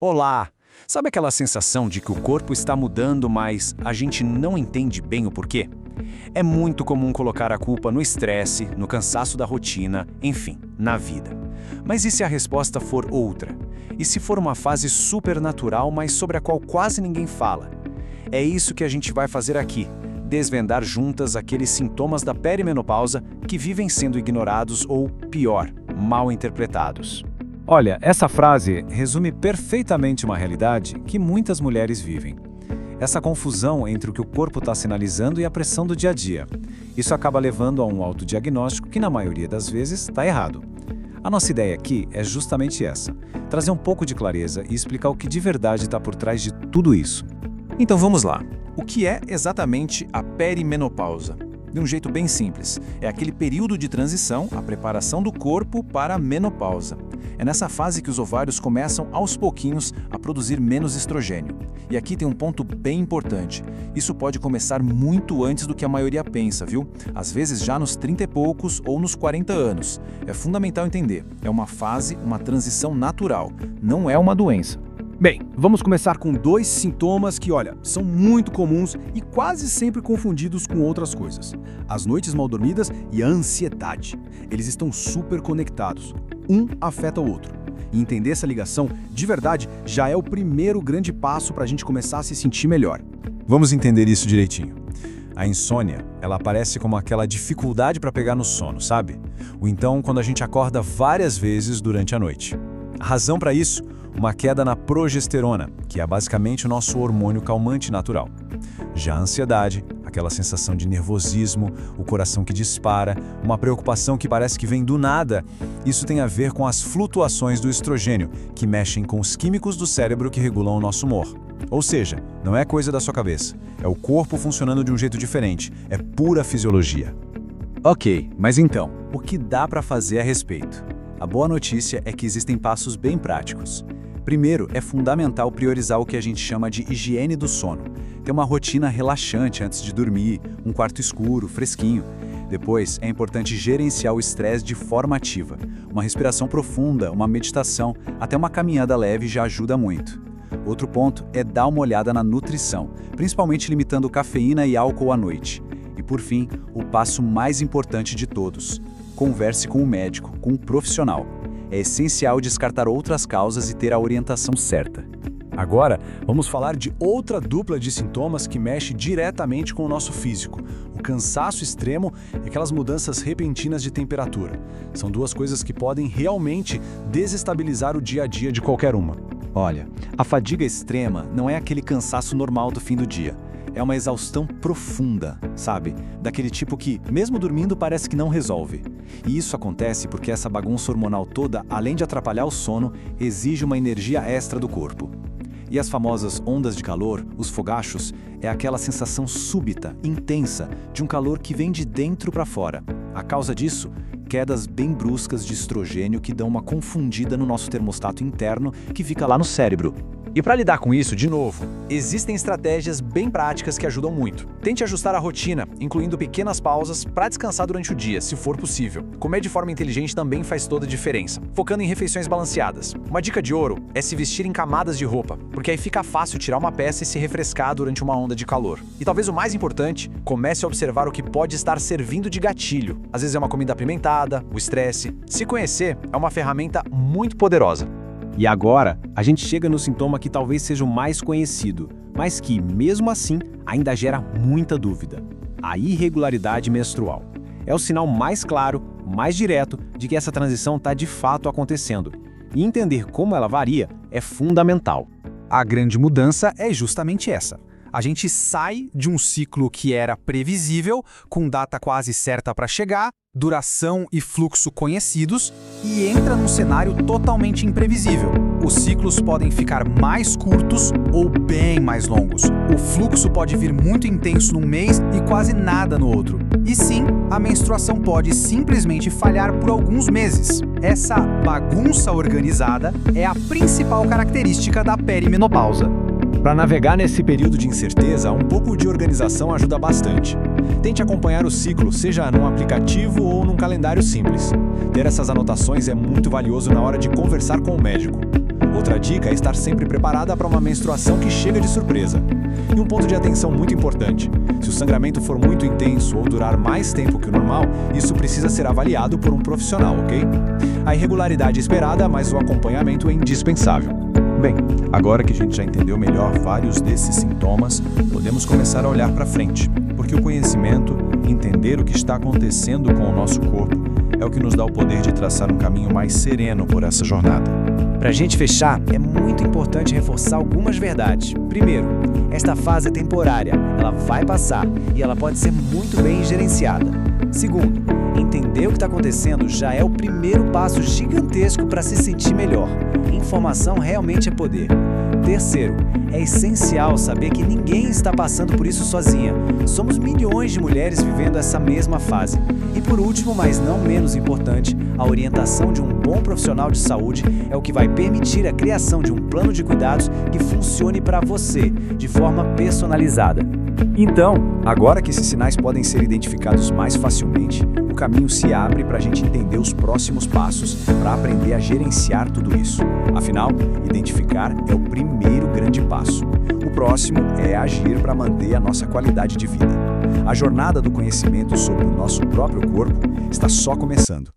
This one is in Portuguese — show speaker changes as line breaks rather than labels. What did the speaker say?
Olá! Sabe aquela sensação de que o corpo está mudando, mas a gente não entende bem o porquê? É muito comum colocar a culpa no estresse, no cansaço da rotina, enfim, na vida. Mas e se a resposta for outra? E se for uma fase supernatural, mas sobre a qual quase ninguém fala? É isso que a gente vai fazer aqui, desvendar juntas aqueles sintomas da perimenopausa que vivem sendo ignorados ou, pior, mal interpretados. Olha, essa frase resume perfeitamente uma realidade que muitas mulheres vivem. Essa confusão entre o que o corpo está sinalizando e a pressão do dia a dia. Isso acaba levando a um autodiagnóstico que, na maioria das vezes, está errado. A nossa ideia aqui é justamente essa: trazer um pouco de clareza e explicar o que de verdade está por trás de tudo isso. Então vamos lá. O que é exatamente a perimenopausa? De um jeito bem simples, é aquele período de transição, a preparação do corpo para a menopausa. É nessa fase que os ovários começam aos pouquinhos a produzir menos estrogênio. E aqui tem um ponto bem importante. Isso pode começar muito antes do que a maioria pensa, viu? Às vezes já nos 30 e poucos ou nos 40 anos. É fundamental entender. É uma fase, uma transição natural. Não é uma doença.
Bem, vamos começar com dois sintomas que, olha, são muito comuns e quase sempre confundidos com outras coisas. As noites mal dormidas e a ansiedade. Eles estão super conectados. Um afeta o outro. E entender essa ligação, de verdade, já é o primeiro grande passo para a gente começar a se sentir melhor.
Vamos entender isso direitinho. A insônia, ela aparece como aquela dificuldade para pegar no sono, sabe? Ou então quando a gente acorda várias vezes durante a noite. A razão para isso? Uma queda na progesterona, que é basicamente o nosso hormônio calmante natural. Já a ansiedade, aquela sensação de nervosismo, o coração que dispara, uma preocupação que parece que vem do nada, isso tem a ver com as flutuações do estrogênio, que mexem com os químicos do cérebro que regulam o nosso humor. Ou seja, não é coisa da sua cabeça, é o corpo funcionando de um jeito diferente, é pura fisiologia. Ok, mas então, o que dá para fazer a respeito? A boa notícia é que existem passos bem práticos. Primeiro, é fundamental priorizar o que a gente chama de higiene do sono. Ter uma rotina relaxante antes de dormir, um quarto escuro, fresquinho. Depois, é importante gerenciar o estresse de forma ativa. Uma respiração profunda, uma meditação, até uma caminhada leve já ajuda muito. Outro ponto é dar uma olhada na nutrição, principalmente limitando cafeína e álcool à noite. E por fim, o passo mais importante de todos: converse com o médico, com um profissional. É essencial descartar outras causas e ter a orientação certa.
Agora, vamos falar de outra dupla de sintomas que mexe diretamente com o nosso físico. O cansaço extremo e aquelas mudanças repentinas de temperatura. São duas coisas que podem realmente desestabilizar o dia a dia de qualquer uma.
Olha, a fadiga extrema não é aquele cansaço normal do fim do dia. É uma exaustão profunda, sabe? Daquele tipo que, mesmo dormindo, parece que não resolve. E isso acontece porque essa bagunça hormonal toda, além de atrapalhar o sono, exige uma energia extra do corpo. E as famosas ondas de calor, os fogachos, é aquela sensação súbita, intensa, de um calor que vem de dentro para fora. A causa disso? Quedas bem bruscas de estrogênio que dão uma confundida no nosso termostato interno que fica lá no cérebro. E para lidar com isso, de novo, existem estratégias bem práticas que ajudam muito. Tente ajustar a rotina, incluindo pequenas pausas para descansar durante o dia, se for possível. Comer de forma inteligente também faz toda a diferença, focando em refeições balanceadas. Uma dica de ouro é se vestir em camadas de roupa, porque aí fica fácil tirar uma peça e se refrescar durante uma onda de calor. E talvez o mais importante, comece a observar o que pode estar servindo de gatilho. Às vezes é uma comida apimentada, o estresse. Se conhecer, é uma ferramenta muito poderosa.
E agora, a gente chega no sintoma que talvez seja o mais conhecido, mas que, mesmo assim, ainda gera muita dúvida: a irregularidade menstrual. É o sinal mais claro, mais direto, de que essa transição está de fato acontecendo. E entender como ela varia é fundamental.
A grande mudança é justamente essa. A gente sai de um ciclo que era previsível, com data quase certa para chegar, duração e fluxo conhecidos, e entra num cenário totalmente imprevisível. Os ciclos podem ficar mais curtos ou bem mais longos. O fluxo pode vir muito intenso num mês e quase nada no outro. E sim, a menstruação pode simplesmente falhar por alguns meses. Essa bagunça organizada é a principal característica da perimenopausa.
Para navegar nesse período de incerteza, um pouco de organização ajuda bastante. Tente acompanhar o ciclo, seja num aplicativo ou num calendário simples. Ter essas anotações é muito valioso na hora de conversar com o médico.
Outra dica é estar sempre preparada para uma menstruação que chega de surpresa. E um ponto de atenção muito importante: se o sangramento for muito intenso ou durar mais tempo que o normal, isso precisa ser avaliado por um profissional, ok? A irregularidade é esperada, mas o acompanhamento é indispensável. Bem, agora que a gente já entendeu melhor vários desses sintomas, podemos começar a olhar para frente, porque o conhecimento, entender o que está acontecendo com o nosso corpo, é o que nos dá o poder de traçar um caminho mais sereno por essa jornada.
Para a gente fechar, é muito importante reforçar algumas verdades. Primeiro, esta fase é temporária, ela vai passar e ela pode ser muito bem gerenciada. Segundo, entender o que está acontecendo já é o primeiro passo gigantesco para se sentir melhor. Informação realmente é poder. Terceiro, é essencial saber que ninguém está passando por isso sozinha. Somos milhões de mulheres vivendo essa mesma fase. E por último, mas não menos importante, a orientação de um bom profissional de saúde é o que vai permitir a criação de um plano de cuidados que funcione para você, de forma personalizada.
Então, agora que esses sinais podem ser identificados mais facilmente, o caminho se abre para a gente entender os próximos passos para aprender a gerenciar tudo isso. Afinal, identificar é o primeiro grande passo. O próximo é agir para manter a nossa qualidade de vida. A jornada do conhecimento sobre o nosso próprio corpo está só começando.